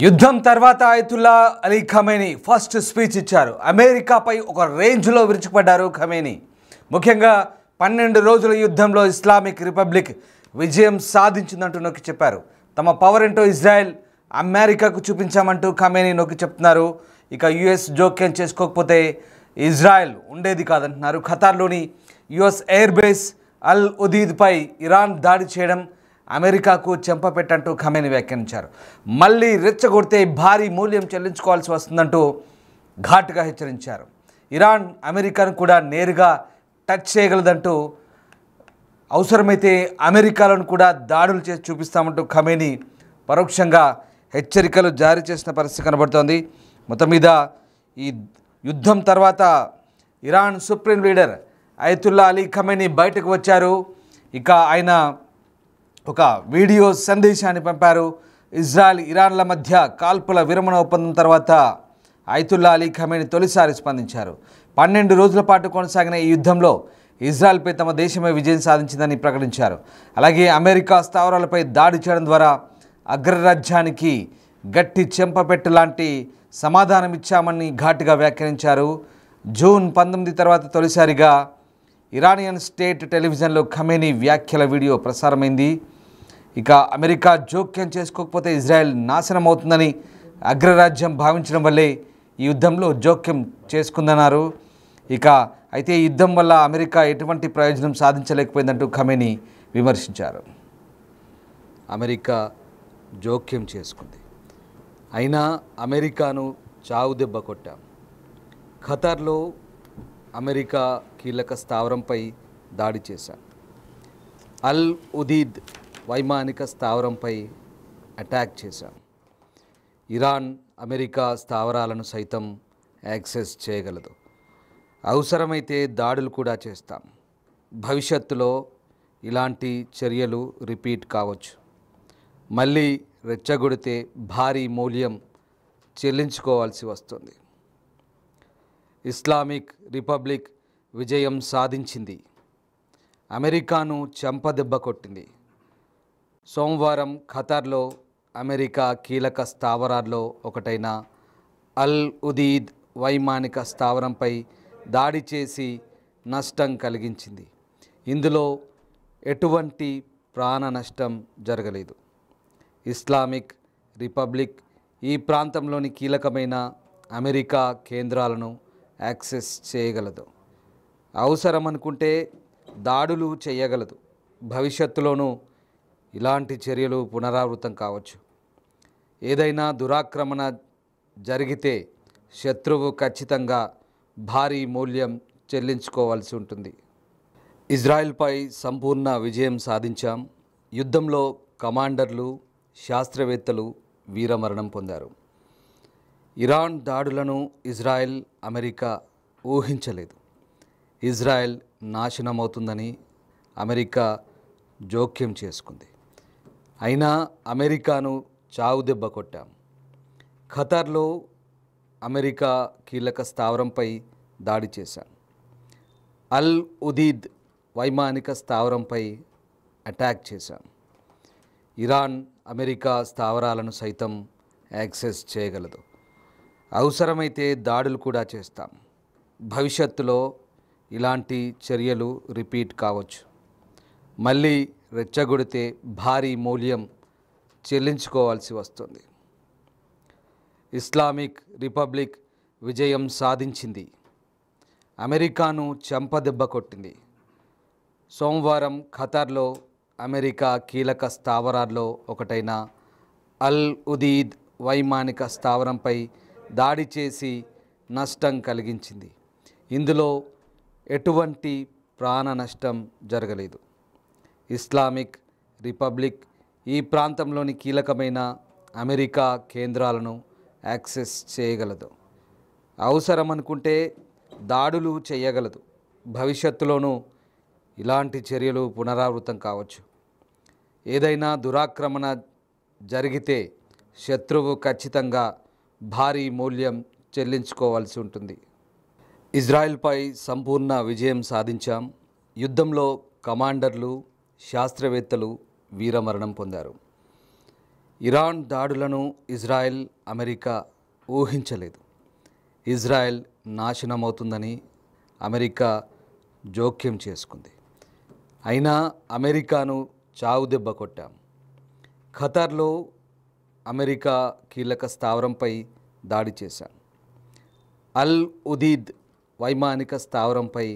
యుద్ధం తర్వాత Ayatollah Ali Khamenei first speech ఇచ్చారు. అమెరికాపై ఒక రేంజ్లో విరుచుకుపడ్డారు ఖమేనీ. ముఖ్యంగా 12 రోజుల యుద్ధంలో ఇస్లామిక్ రిపబ్లిక్ విజయం సాధించిందంటూ నొక్కి చెప్పారు. తమ పవర్ ఏంటో ఇజ్రాయెల్ అమెరికాకు చూపించామంటూ ఖమేనీ నొక్కి చెప్తున్నారు. ఇక యుఎస్ జోక్యం చేసుకోకపోతే ఇజ్రాయెల్ ఉండేది కాదంటున్నారు. ఖతార్లోని యుఎస్ ఎయిర్ బేస్ అల్ ఉదీద్పై ఇరాన్ దాడి చేయడం అమెరికాకు చెంపపెట్టంటూ ఖమేనీ వ్యాఖ్యానించారు. మళ్ళీ రెచ్చగొడితే భారీ మూల్యం చెల్లించుకోవాల్సి వస్తుందంటూ ఘాటుగా హెచ్చరించారు. ఇరాన్ అమెరికాను కూడా నేరుగా టచ్ చేయగలదంటూ అవసరమైతే అమెరికాలను కూడా దాడులు చేసి చూపిస్తామంటూ ఖమేనీ పరోక్షంగా హెచ్చరికలు జారీ చేసిన పరిస్థితి కనబడుతోంది. మొత్తం మీద ఈ యుద్ధం తర్వాత Iran supreme leader Ayatollah Ali Khamenei బయటకు వచ్చారు. ఇక ఆయన ఒక వీడియో సందేశాన్ని పంపారు. ఇజ్రాయెల్ ఇరాన్ల మధ్య కాల్పుల విరమణ ఒప్పందం తర్వాత అయతుల్లా అలీ ఖమేనీ తొలిసారి స్పందించారు. 12 రోజుల పాటు కొనసాగిన ఈ యుద్ధంలో ఇజ్రాయెల్పై తమ దేశమే విజయం సాధించిందని ప్రకటించారు. అలాగే అమెరికా స్థావరాలపై దాడి చేయడం ద్వారా అగ్రరాజ్యానికి గట్టి చెంపపెట్టు లాంటి సమాధానం ఇచ్చామని ఘాటుగా వ్యాఖ్యానించారు. జూన్ 19 తర్వాత తొలిసారిగా ఇరానియన్ స్టేట్ టెలివిజన్లో ఖమేనీ వ్యాఖ్యల వీడియో ప్రసారమైంది. ఇక అమెరికా జోక్యం చేసుకోకపోతే ఇజ్రాయెల్ నాశనం అవుతుందని అగ్రరాజ్యం భావించడం వల్లే ఈ యుద్ధంలో జోక్యం చేసుకుందన్నారు. ఇక అయితే ఈ యుద్ధం వల్ల అమెరికా ఎటువంటి ప్రయోజనం సాధించలేకపోయిందంటూ ఖమేనీ విమర్శించారు. అమెరికా జోక్యం చేసుకుంది, అయినా అమెరికాను చావు దెబ్బ కొట్టాం. ఖతార్లో అమెరికా కీలక స్థావరంపై దాడి చేశాం. అల్ ఉదీద్ వైమానిక స్థావరంపై అటాక్ చేశాం. ఇరాన్ అమెరికా స్థావరాలను సైతం యాక్సెస్ చేయగలదు. అవసరమైతే దాడులు కూడా చేస్తాం. భవిష్యత్తులో ఇలాంటి చర్యలు రిపీట్ కావచ్చు. మళ్ళీ రెచ్చగొడితే భారీ మూల్యం చెల్లించుకోవాల్సి వస్తుంది. ఇస్లామిక్ రిపబ్లిక్ విజయం సాధించింది. అమెరికాను చెంపదెబ్బ కొట్టింది. సోమవారం ఖతార్లో అమెరికా కీలక స్థావరాల్లో ఒకటైన అల్ ఉదీద్ వైమానిక స్థావరంపై దాడి చేసి నష్టం కలిగించింది. ఇందులో ఎటువంటి ప్రాణ నష్టం జరగలేదు. ఇస్లామిక్ రిపబ్లిక్ ఈ ప్రాంతంలోని కీలకమైన అమెరికా కేంద్రాలను యాక్సెస్ చేయగలదు. అవసరం అనుకుంటే దాడులు చేయగలదు. భవిష్యత్తులోనూ ఇలాంటి చర్యలు పునరావృతం కావచ్చు. ఏదైనా దురాక్రమణ జరిగితే శత్రువు ఖచ్చితంగా భారీ మూల్యం చెల్లించుకోవాల్సి ఉంటుంది. ఇజ్రాయెల్పై సంపూర్ణ విజయం సాధించాం. యుద్ధంలో కమాండర్లు, శాస్త్రవేత్తలు వీరమరణం పొందారు. ఇరాన్ దాడులను ఇజ్రాయెల్, అమెరికా ఊహించలేదు. ఇజ్రాయెల్ నాశనమవుతుందని అమెరికా జోక్యం చేసుకుంది, అయినా అమెరికాను చావు దెబ్బ కొట్టాం. ఖతార్లో అమెరికా కీలక స్థావరంపై దాడి చేశాం. అల్ ఉదీద్ వైమానిక స్థావరంపై అటాక్ చేశాం. ఇరాన్ అమెరికా స్థావరాలను సైతం యాక్సెస్ చేయగలదు. అవసరమైతే దాడులు కూడా చేస్తాం. భవిష్యత్తులో ఇలాంటి చర్యలు రిపీట్ కావచ్చు. మళ్ళీ రెచ్చగొడితే భారీ మూల్యం చెల్లించుకోవాల్సి వస్తుంది. ఇస్లామిక్ రిపబ్లిక్ విజయం సాధించింది. అమెరికాను చెంపదెబ్బ కొట్టింది. సోమవారం ఖతార్లో అమెరికా కీలక స్థావరాల్లో ఒకటైన అల్ ఉదీద్ వైమానిక స్థావరంపై దాడి చేసి నష్టం కలిగించింది. ఇందులో ఎటువంటి ప్రాణ నష్టం జరగలేదు. ఇస్లామిక్ రిపబ్లిక్ ఈ ప్రాంతంలోని కీలకమైన అమెరికా కేంద్రాలను యాక్సెస్ చేయగలదు. అవసరం అనుకుంటే దాడులు చేయగలదు. భవిష్యత్తులోనూ ఇలాంటి చర్యలు పునరావృతం కావచ్చు. ఏదైనా దురాక్రమణ జరిగితే శత్రువు ఖచ్చితంగా భారీ మూల్యం చెల్లించుకోవాల్సి ఉంటుంది. ఇజ్రాయెల్పై సంపూర్ణ విజయం సాధించాం. యుద్ధంలో కమాండర్లు, శాస్త్రవేత్తలు వీరమరణం పొందారు. ఇరాన్ దాడులను ఇజ్రాయెల్, అమెరికా ఊహించలేదు. ఇజ్రాయెల్ నాశనమవుతుందని అమెరికా జోక్యం చేసుకుంది. అయినా అమెరికాను చావు దెబ్బ కొట్టాం. ఖతార్లో అమెరికా కీలక స్థావరంపై దాడి చేశాం. అల్ ఉదీద్ వైమానిక స్థావరంపై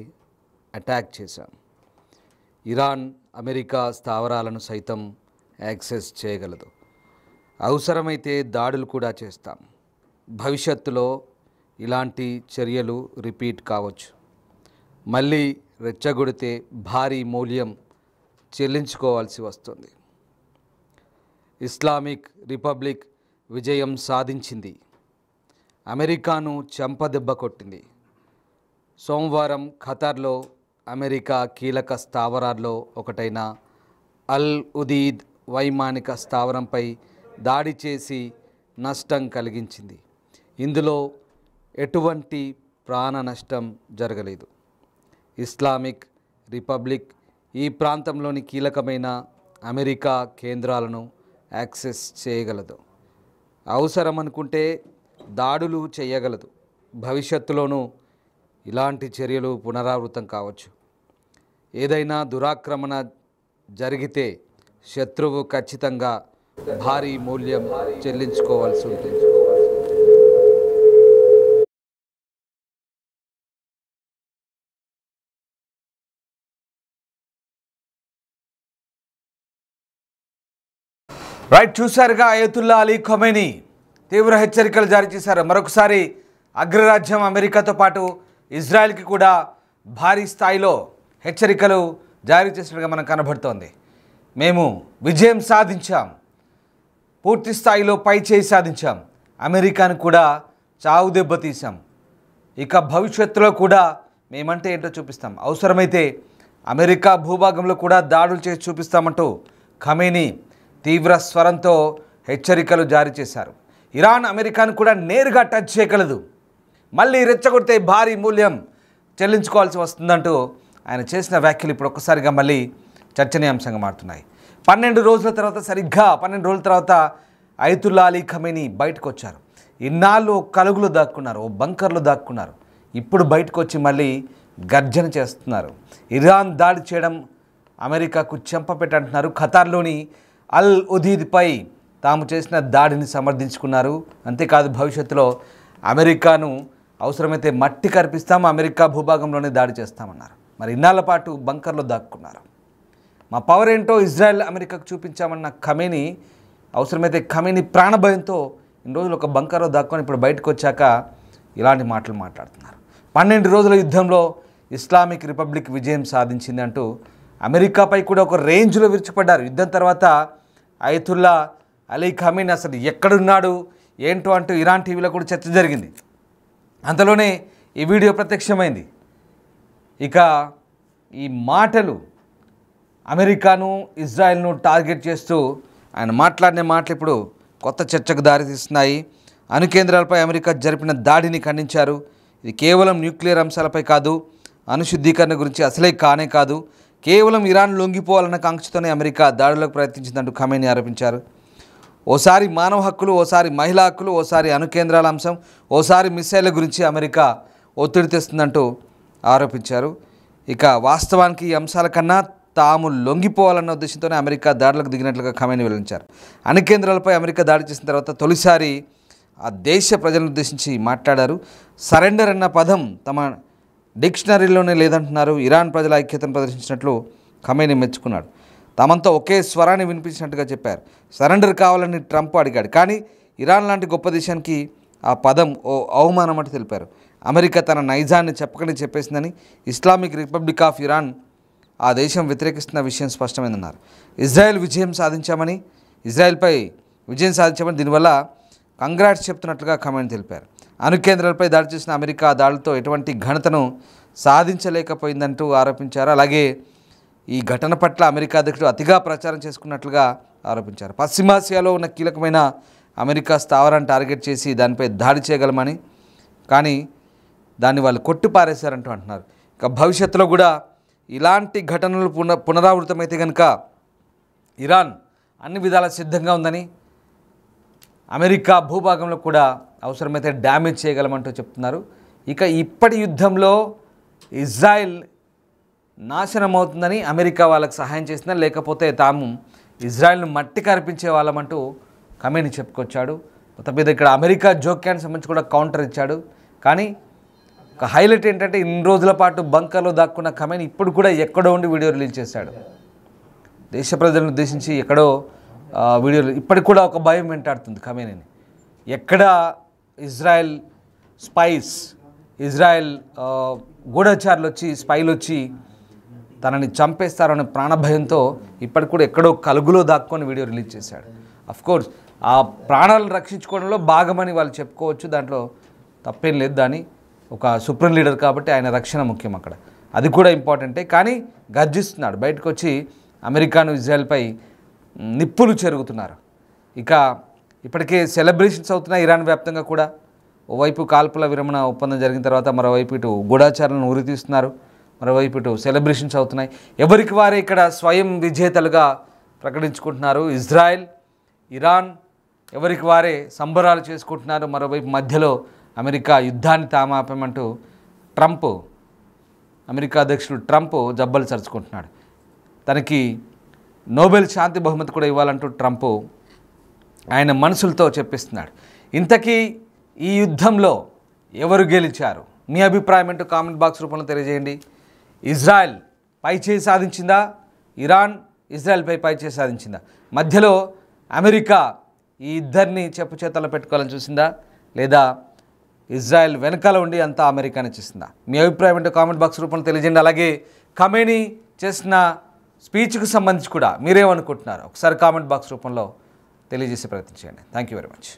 అటాక్ చేశాం. ఇరాన్ అమెరికా స్థావరాలను సైతం యాక్సెస్ చేయగలదు. అవసరమైతే దాడులు కూడా చేస్తాం. భవిష్యత్తులో ఇలాంటి చర్యలు రిపీట్ కావచ్చు. మళ్ళీ రెచ్చగొడితే భారీ మూల్యం చెల్లించుకోవాల్సి వస్తుంది. ఇస్లామిక్ రిపబ్లిక్ విజయం సాధించింది. అమెరికాను చెంపదెబ్బ కొట్టింది. సోమవారం ఖతార్లో అమెరికా కీలక స్థావరాల్లో ఒకటైన అల్ ఉదీద్ వైమానిక స్థావరంపై దాడి చేసి నష్టం కలిగించింది. ఇందులో ఎటువంటి ప్రాణ నష్టం జరగలేదు. ఇస్లామిక్ రిపబ్లిక్ ఈ ప్రాంతంలోని కీలకమైన అమెరికా కేంద్రాలను యాక్సెస్ చేయగలదు. అవసరం అనుకుంటే దాడులు చేయగలదు. భవిష్యత్తులోనూ ఇలాంటి చర్యలు పునరావృతం కావచ్చు. ఏదైనా దురాక్రమణ జరిగితే శత్రువు ఖచ్చితంగా భారీ మూల్యం చెల్లించుకోవాల్సి ఉంటుంది. రైట్, చూశారుగా అయతుల్లా అలీ ఖమేనీ తీవ్ర హెచ్చరికలు జారీ చేశారు. మరొకసారి అగ్రరాజ్యం అమెరికాతో పాటు ఇజ్రాయెల్కి కూడా భారీ స్థాయిలో హెచ్చరికలు జారీ చేసినట్టుగా మనకు కనబడుతోంది. మేము విజయం సాధించాం, పూర్తి స్థాయిలో పై చేయి సాధించాం, అమెరికాను కూడా చావు దెబ్బతీసాం, ఇక భవిష్యత్తులో కూడా మేమంటే ఏంటో చూపిస్తాం, అవసరమైతే అమెరికా భూభాగంలో కూడా దాడులు చేసి చూపిస్తామంటూ ఖమేనీ తీవ్ర స్వరంతో హెచ్చరికలు జారీ చేశారు. ఇరాన్ అమెరికాను కూడా నేరుగా టచ్ చేయగలదు, మళ్ళీ రెచ్చగొడితే భారీ మూల్యం చెల్లించుకోవాల్సి వస్తుందంటూ ఆయన చేసిన వ్యాఖ్యలు ఇప్పుడు ఒక్కసారిగా మళ్ళీ చర్చనీయాంశంగా మారుతున్నాయి. 12 రోజుల తర్వాత, సరిగ్గా 12 రోజుల తర్వాత అయతుల్లా అలీ ఖమేనీ బయటకు వచ్చారు. ఇన్నాళ్ళు కలుగులు దాక్కున్నారు, ఓ బంకర్లు దాక్కున్నారు. ఇప్పుడు బయటకు వచ్చి మళ్ళీ గర్జన చేస్తున్నారు. ఇరాన్ దాడి చేయడం అమెరికాకు చెంపపెట్టంటున్నారు. ఖతార్లోని అల్ ఉదీద్పై తాము చేసిన దాడిని సమర్థించుకున్నారు. అంతేకాదు భవిష్యత్తులో అమెరికాను అవసరమైతే మట్టి కరిపిస్తాము, అమెరికా భూభాగంలోనే దాడి చేస్తామన్నారు. మరి ఇన్నాళ్ల పాటు బంకర్లో దాక్కున్నారు. మా పవర్ ఏంటో ఇజ్రాయెల్ అమెరికాకు చూపించామన్న ఖమేనీ అవసరమైతే ఖమేనీ ప్రాణభయంతో ఇన్ని రోజులు ఒక బంకర్లో దాక్కొని ఇప్పుడు బయటకు వచ్చాక ఇలాంటి మాటలు మాట్లాడుతున్నారు. 12 రోజుల యుద్ధంలో ఇస్లామిక్ రిపబ్లిక్ విజయం సాధించింది అంటూ అమెరికాపై కూడా ఒక రేంజ్లో విరుచుకుపడ్డారు. యుద్ధం తర్వాత అయతుల్లా అలీ ఖమేనీ అసలు ఎక్కడున్నాడు ఏంటో అంటూ ఇరాన్ టీవీలో కూడా చర్చ జరిగింది. అంతలోనే ఈ వీడియో ప్రత్యక్షమైంది. ఇక ఈ మాటలు అమెరికాను ఇజ్రాయెల్ను టార్గెట్ చేస్తూ ఆయన మాట్లాడిన మాటలు ఇప్పుడు కొత్త చర్చకు దారితీస్తున్నాయి. అణు కేంద్రాలపై అమెరికా జరిపిన దాడిని ఖండించారు. ఇది కేవలం న్యూక్లియర్ అంశాలపై కాదు, అణుశుద్ధీకరణ గురించి అసలే కానే కాదు, కేవలం ఇరాన్ లొంగిపోవాలన్న కాంక్షతోనే అమెరికా దాడులకు ప్రయత్నించిందంటూ ఖమేనీ ఆరోపించారు. ఓసారి మానవ హక్కులు, ఓసారి మహిళా హక్కులు, ఓసారి అణు కేంద్రాల అంశం, ఓసారి మిసైళ్ల గురించి అమెరికా ఒత్తిడి తెస్తుందంటూ ఆరోపించారు. ఇక వాస్తవానికి ఈ అంశాల కన్నా తాము లొంగిపోవాలన్న ఉద్దేశంతోనే అమెరికా దాడులకు దిగినట్లుగా ఖమేనీ వెల్లడించారు. అణు కేంద్రాలపై అమెరికా దాడి చేసిన తర్వాత తొలిసారి ఆ దేశ ప్రజలను ఉద్దేశించి మాట్లాడారు. సరెండర్ అన్న పదం తమ డిక్షనరీలోనే లేదంటున్నారు. ఇరాన్ ప్రజల ఐక్యతను ప్రదర్శించినట్లు ఖమేనీ మెచ్చుకున్నాడు. తమంతా ఒకే స్వరాన్ని వినిపించినట్టుగా చెప్పారు. సరెండర్ కావాలని ట్రంప్ అడిగాడు, కానీ ఇరాన్ లాంటి గొప్ప దేశానికి ఆ పదం ఓ అవమానం అంటూ తెలిపారు. అమెరికా తన నైజాన్ని చెప్పకనే చెప్పేసిందని, ఇస్లామిక్ రిపబ్లిక్ ఆఫ్ ఇరాన్ ఆ దేశం వ్యతిరేకిస్తున్న విషయం స్పష్టమైందన్నారు. ఇజ్రాయెల్ విజయం సాధించామని, ఇజ్రాయెల్పై విజయం సాధించామని, దీనివల్ల కంగ్రాట్స్ చెప్తున్నట్లుగా ఖమేనీ తెలిపారు. అణు కేంద్రాలపై దాడి చేసిన అమెరికా దాడులతో ఎటువంటి ఘనతను సాధించలేకపోయిందంటూ ఆరోపించారు. అలాగే ఈ ఘటన పట్ల అమెరికా అధ్యక్షుడు అతిగా ప్రచారం చేసుకున్నట్లుగా ఆరోపించారు. పశ్చిమాసియాలో ఉన్న కీలకమైన అమెరికా స్థావరాన్ని టార్గెట్ చేసి దానిపై దాడి చేయగలమని, కానీ దాన్ని వాళ్ళు కొట్టిపారేశారంటూ అంటున్నారు. ఇక భవిష్యత్తులో కూడా ఇలాంటి ఘటనలు పునరావృతమైతే కనుక ఇరాన్ అన్ని విధాల సిద్ధంగా ఉందని, అమెరికా భూభాగంలో కూడా అవసరమైతే డ్యామేజ్ చేయగలమంటూ చెప్తున్నారు. ఇక ఇప్పటి యుద్ధంలో ఇజ్రాయెల్ నాశనం అవుతుందని అమెరికా వాళ్ళకి సహాయం చేసినా, లేకపోతే తాము ఇజ్రాయెల్ను మట్టి కరిపించే వాళ్ళమంటూ ఖమేనీ చెప్పుకొచ్చాడు. మొత్తం మీద ఇక్కడ అమెరికా జోక్యానికి సంబంధించి కూడా కౌంటర్ ఇచ్చాడు. కానీ ఒక హైలైట్ ఏంటంటే ఇన్ని రోజుల పాటు బంకర్లో దాక్కున్న ఖమేనీ ఇప్పుడు కూడా ఎక్కడో ఉండి వీడియో రిలీజ్ చేశాడు. దేశ ప్రజలను ఉద్దేశించి ఎక్కడో వీడియోలు ఇప్పటికి కూడా ఒక భయం వెంటాడుతుంది ఖమేనీని. ఎక్కడ ఇజ్రాయెల్ స్పైస్, ఇజ్రాయెల్ గూఢచారులు వచ్చి, స్పైలు వచ్చి తనని చంపేస్తారనే ప్రాణభయంతో ఇప్పటికి కూడా ఎక్కడో కలుగులో దాక్కొని వీడియో రిలీజ్ చేశాడు. అఫ్కోర్స్ ఆ ప్రాణాలను రక్షించుకోవడంలో భాగమని వాళ్ళు చెప్పుకోవచ్చు, దాంట్లో తప్పేం లేదు. దాన్ని ఒక సుప్రీం లీడర్ కాబట్టి ఆయన రక్షణ ముఖ్యం అక్కడ, అది కూడా ఇంపార్టెంటే. కానీ గర్జిస్తున్నాడు, బయటకు వచ్చి అమెరికాను ఇజ్రాయెల్పై నిప్పులు చెరుగుతున్నారు. ఇక ఇప్పటికే సెలబ్రేషన్స్ అవుతున్నాయి ఇరాన్ వ్యాప్తంగా కూడా. ఓవైపు కాల్పుల విరమణ ఒప్పందం జరిగిన తర్వాత మరోవైపు ఇటు గూఢచారులను ఉరితీస్తున్నారు, మరోవైపు ఇటు సెలబ్రేషన్స్ అవుతున్నాయి. ఎవరికి వారే ఇక్కడ స్వయం విజేతలుగా ప్రకటించుకుంటున్నారు. ఇజ్రాయెల్, ఇరాన్ ఎవరికి వారే సంబరాలు చేసుకుంటున్నారు. మరోవైపు మధ్యలో అమెరికా యుద్ధాన్ని తామాపమంటూ అమెరికా అధ్యక్షుడు ట్రంప్ జబ్బలు చరుచుకుంటున్నాడు. తనకి నోబెల్ శాంతి బహుమతి కూడా ఇవ్వాలంటూ ట్రంప్ ఆయన మనసులతో చెప్పిస్తున్నాడు. ఇంతకీ ఈ యుద్ధంలో ఎవరు గెలిచారు? మీ అభిప్రాయం ఏంటో కామెంట్ బాక్స్ రూపంలో తెలియజేయండి. ఇజ్రాయెల్ పైచేయి సాధించిందా? ఇరాన్ ఇజ్రాయెల్పై పైచేయి సాధించిందా? మధ్యలో అమెరికా ఈ ఇద్దరిని చెప్పు చేతల్లో పెట్టుకోవాలని చూసిందా, లేదా ఇజ్రాయెల్ వెనకాల ఉండి అంతా అమెరికాని చేసిందా? మీ అభిప్రాయం ఏంటో కామెంట్ బాక్స్ రూపంలో తెలియజేయండి. అలాగే ఖమేనీ చేసిన స్పీచ్కి సంబంధించి కూడా మీరేమనుకుంటున్నారు ఒకసారి కామెంట్ బాక్స్ రూపంలో తెలియజేసే ప్రయత్నం చేయండి. Thank you very much.